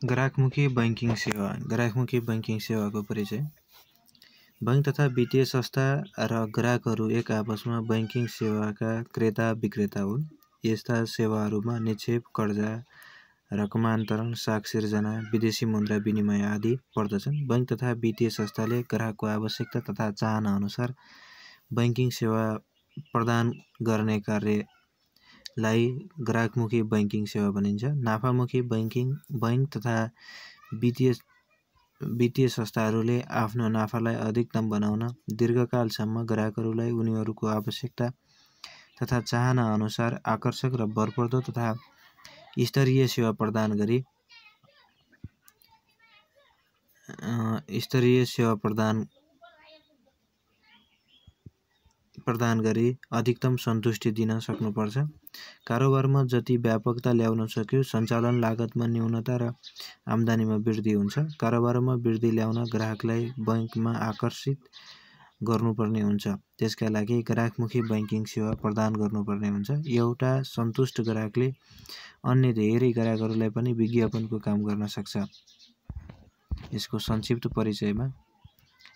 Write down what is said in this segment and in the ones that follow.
ग्राहकमुखी banking सेवा। ग्राहकमुखी banking सेवाको परिचय। बैंक तथा वित्तीय संस्था र ग्राहकहरू एक आपसमा बैंकिङ सेवाका क्रेता विक्रेता हुन्। यस्ता सेवाहरूमा निक्षेप, कर्जा, रकमान्तरण, साख सिर्जना, विदेशी मुद्रा विनिमय आदि पर्दछन्। बैंक तथा वित्तीय संस्थाले ग्राहकको आवश्यकता तथा चाहना अनुसार बैंकिङ सेवा प्रदान गर्ने कार्यलाई ग्राहकमुखी बैंकिङ सेवा भनिन्छ। नाफामुखी बैंक तथा वित्तीय संस्थाहरूले आफ्नो नाफालाई अधिकतम बनाउन दीर्घकालसम्म ग्राहकहरूलाई उनीहरूको आवश्यकता तथा चाहना अनुसार आकर्षक र भरपर्दो तथा स्तरीय सेवा प्रदान गरी अधिकतम सन्तुष्टि दिन सक्नुपर्छ। कारोबारमा जति व्यापकता ल्याउन सक्यो, सञ्चालन लागतमा न्यूनता र आम्दानीमा वृद्धि हुन्छ। कारोबारमा वृद्धि ल्याउन ग्राहकलाई बैंकमा आकर्षित गर्नुपर्ने हुन्छ। त्यसका लागि ग्राहकमुखी बैंकिङ सेवा प्रदान गर्नुपर्ने हुन्छ। एउटा सन्तुष्ट ग्राहकले अन्य धेरै ग्राहकहरूलाई पनि विज्ञापनको काम गर्न सक्छ। यसको संक्षिप्त परिचयमा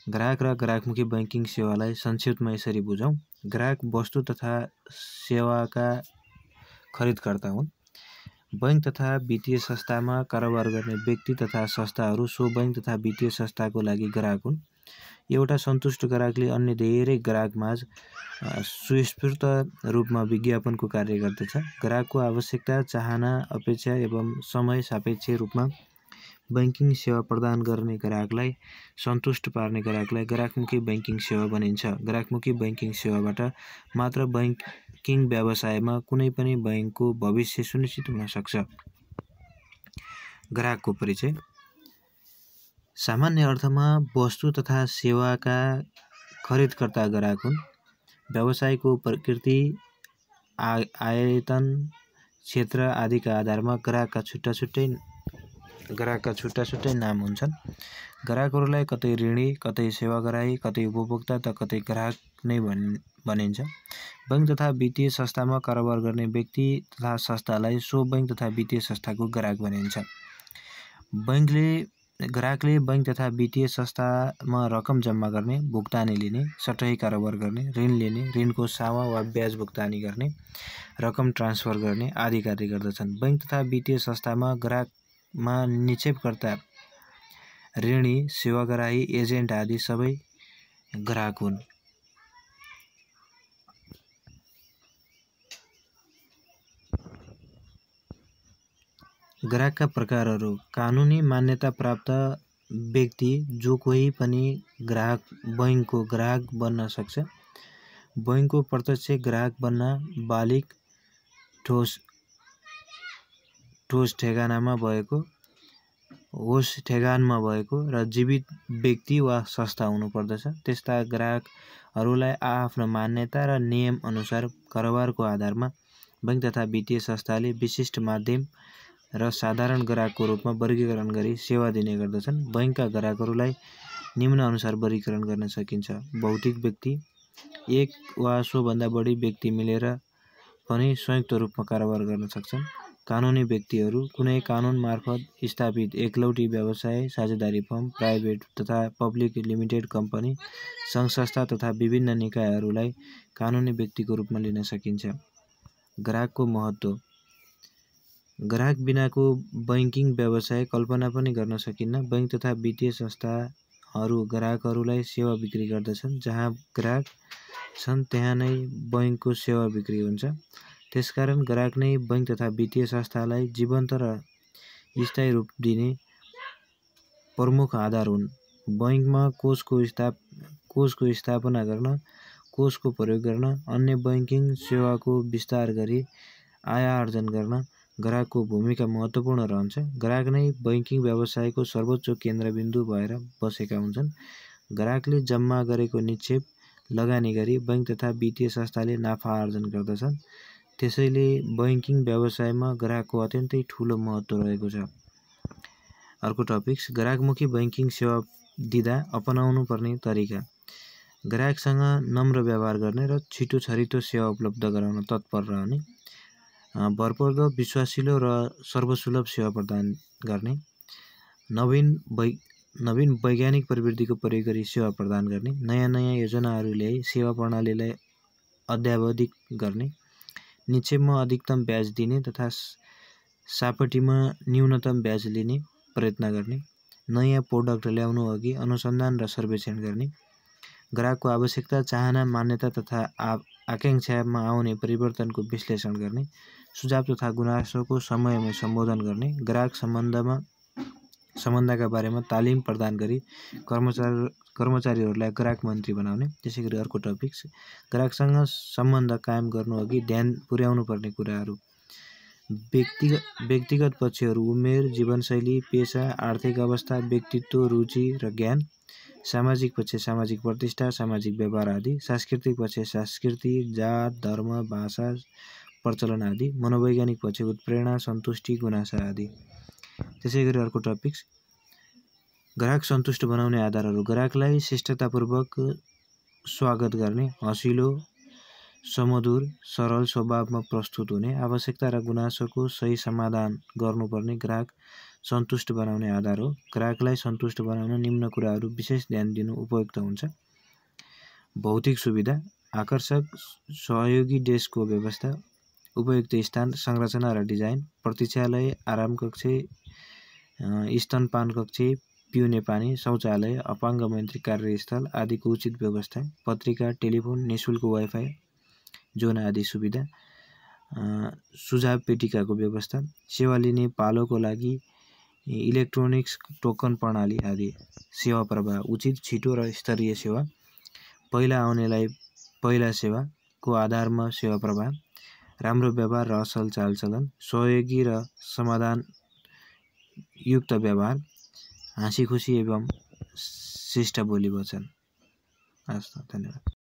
ग्राहक र ग्राहकमुखी बैंकिङ सेवालाई संक्षिप्तमा यसरी बुझौँ। ग्राहक वस्तु तथा सेवाका खरिदकर्ता हुन्। बैंक तथा वित्तीय संस्थामा कारोबार गर्ने व्यक्ति तथा संस्थाहरू सो बैंक तथा वित्तीय संस्थाको लागि ग्राहक हुन्। एउटा सन्तुष्ट ग्राहकले अन्य धेरै ग्राहकमाझ सुस्फूर्त रूपमा विज्ञापनको कार्य गर्दछ। ग्राहकको आवश्यकता, चाहना, अपेक्षा एवं समय सापेक्ष रूपमा बैंकिङ सेवा प्रदान गर्ने ग्राहकलाई सन्तुष्ट पार्ने ग्राहकलाई ग्राहकमुखी बैंकिङ सेवा भनिन्छ। ग्राहकमुखी बैंकिङ सेवाबाट मात्र बैंकिङ व्यवसायमा कुनै पनि बैंकको भविष्य सुनिश्चित हुन सक्छ। ग्राहकको परिचय। सामान्य अर्थमा वस्तु तथा सेवाका खरिदकर्ता ग्राहक हुन्। व्यवसायको प्रकृति, आयतन, क्षेत्र आदिका आधारमा ग्राहकका छुट्टा छुट्टै नाम हुन्छन्। ग्राहकहरूलाई कतै ऋणी, कतै सेवाग्राही, कतै उपभोक्ता त कतै ग्राहक नै भनिन्छ। बैंक तथा वित्तीय संस्थामा कारोबार गर्ने व्यक्ति तथा संस्थालाई सो बैंक तथा वित्तीय संस्थाको ग्राहक भनिन्छ। ग्राहकले बैंक तथा वित्तीय संस्थामा रकम जम्मा गर्ने, भुक्तानी लिने, सटही कारोबार गर्ने, ऋण लिने, ऋणको सामा वा ब्याज भुक्तानी गर्ने, रकम ट्रान्सफर गर्ने आदि कार्य गर्दछन्। बैंक तथा वित्तीय संस्थामा ग्राहकमा निक्षेपकर्ता, ऋणी, सेवाग्राही, एजेन्ट आदि सबै ग्राहक हुन्। ग्राहकका प्रकारहरू। कानुनी मान्यता प्राप्त व्यक्ति जो कोही पनि बैंकको ग्राहक बन्न सक्छ। बैंकको प्रत्यक्ष ग्राहक बन्न बालिग, ठोस ठेगानमा भएको र जीवित व्यक्ति वा संस्था हुनुपर्दछ। त्यस्ता ग्राहकहरूलाई आफ्नो मान्यता र नियम अनुसार कारोबारको आधारमा बैंक तथा वित्तीय संस्थाले विशिष्ट, मध्यम र साधारण ग्राहकको रूपमा वर्गीकरण गरी सेवा दिने गर्दछन्। बैंकका ग्राहकहरूलाई निम्न अनुसार वर्गीकरण गर्न सकिन्छ। भौतिक व्यक्ति, एक वा सोभन्दा बढी व्यक्ति मिलेर पनि संयुक्त रूपमा कारोबार गर्न सक्छन्। कानुनी व्यक्तिहरू, कुनै कानुन मार्फत स्थापित एकलौटी व्यवसाय, साझेदारी फर्म, प्राइभेट तथा पब्लिक लिमिटेड कम्पनी, सङ्घ संस्था तथा विभिन्न निकायहरूलाई कानुनी व्यक्तिको रूपमा लिन सकिन्छ। ग्राहकको महत्त्व। ग्राहक बिनाको बैंकिङ व्यवसाय कल्पना पनि गर्न सकिन्न। बैंक तथा वित्तीय संस्थाहरू ग्राहकहरूलाई सेवा बिक्री गर्दछन्। जहाँ ग्राहक छन् त्यहाँ नै बैंकको सेवा बिक्री हुन्छ। त्यसकारण ग्राहक नै बैंक तथा वित्तीय संस्थालाई जीवन्त र स्थायी रूप दिने प्रमुख आधार हुन्। बैंकमा कोषको स्थापना गर्न, कोषको प्रयोग गर्न, अन्य बैंकिङ सेवाको विस्तार गरी आय आर्जन गर्न ग्राहकको भूमिका महत्त्वपूर्ण रहन्छ। ग्राहक नै बैंकिङ व्यवसायको सर्वोच्च केन्द्रबिन्दु भएर बसेका हुन्छन्। ग्राहकले जम्मा गरेको निक्षेप लगानी गरी बैंक तथा वित्तीय संस्थाले नाफा आर्जन गर्दछन्। त्यसैले बैंकिङ व्यवसायमा ग्राहकको अत्यन्तै ठूलो महत्त्व रहेको छ। अर्को टपिक्स, ग्राहकमुखी बैंकिङ सेवा दिँदा अपनाउनु पर्ने तरिका। ग्राहकसँग नम्र व्यवहार गर्ने र छिटो छरितो सेवा उपलब्ध गराउन तत्पर रहने, भरपर्दो, विश्वासिलो र सर्वसुलभ सेवा प्रदान गर्ने, नवीन वैज्ञानिक प्रविधिको प्रयोग गरी सेवा प्रदान गर्ने, नयाँ योजनाहरू ल्याई सेवा प्रणालीलाई अद्यावधिक गर्ने, निक्षेपमा अधिकतम ब्याज दिने तथा सापटीमा न्यूनतम ब्याज लिने प्रयत्न गर्ने, नयाँ प्रोडक्ट ल्याउनु अघि अनुसन्धान र सर्वेक्षण गर्ने, ग्राहकको आवश्यकता, चाहना, मान्यता तथा आकांक्षामा आउने परिवर्तनको विश्लेषण गर्ने, सुझाव तथा गुनासोको समयमै सम्बोधन गर्ने, ग्राहक सम्बन्धका बारेमा तालिम प्रदान गरी कर्मचारीहरूलाई ग्राहक मन्त्री बनाउने। त्यसैगरी अर्को टपिक ग्राहकसँग सम्बन्ध कायम गर्नु अघि ध्यान पुर्याउनु पर्ने कुराहरू। व्यक्तिगत पक्षहरू उमेर, जीवनशैली, पेशा, आर्थिक अवस्था, व्यक्तित्व, रुचि र ज्ञान। सामाजिक पक्ष सामाजिक प्रतिष्ठा, सामाजिक व्यवहार आदि। सांस्कृतिक पक्ष संस्कृति, जात, धर्म, भाषा, प्रचलन आदि। मनोवैज्ञानिक पक्ष उत्प्रेरणा, सन्तुष्टि, गुनासा आदि। त्यसैगरी अर्को टपिक ग्राहक सन्तुष्ट बनाउने आधारहरू। ग्राहकलाई शिष्टतापूर्वक स्वागत गर्ने, हँसिलो, सुमधुर, सरल स्वभावमा प्रस्तुत हुने, आवश्यकता र गुनासोको सही समाधान गर्नुपर्ने ग्राहक सन्तुष्ट बनाउने आधार हो। ग्राहकलाई सन्तुष्ट बनाउन निम्न कुराहरू विशेष ध्यान दिनु उपयुक्त हुन्छ। भौतिक सुविधा, आकर्षक सहयोगी डेस्कको व्यवस्था, उपयुक्त स्थान संरचना र डिजाइन, प्रतीक्षालय, आराम कक्ष, स्तनपान कक्ष, पिउने पानी, शौचालय, अपाङ्ग मन्त्री कार्यस्थल आदिको उचित व्यवस्था, पत्रिका, टेलिफोन, निःशुल्क वाइफाई जोन आदि सुविधा, सुझाव पेटिकाको व्यवस्था, सेवा लिने पालोको लागि इलेक्ट्रोनिक्स टोकन प्रणाली आदि। सेवा प्रवाह, उचित, छिटो र स्तरीय सेवा, पहिला आउनेलाई पहिला सेवाको आधारमा सेवा प्रवाह, राम्रो व्यवहार र असल चालचलन, सहयोगी र समाधानयुक्त व्यवहार, हाँसी खुसी एवं शिष्ट बोली वचन। हस् त, धन्यवाद।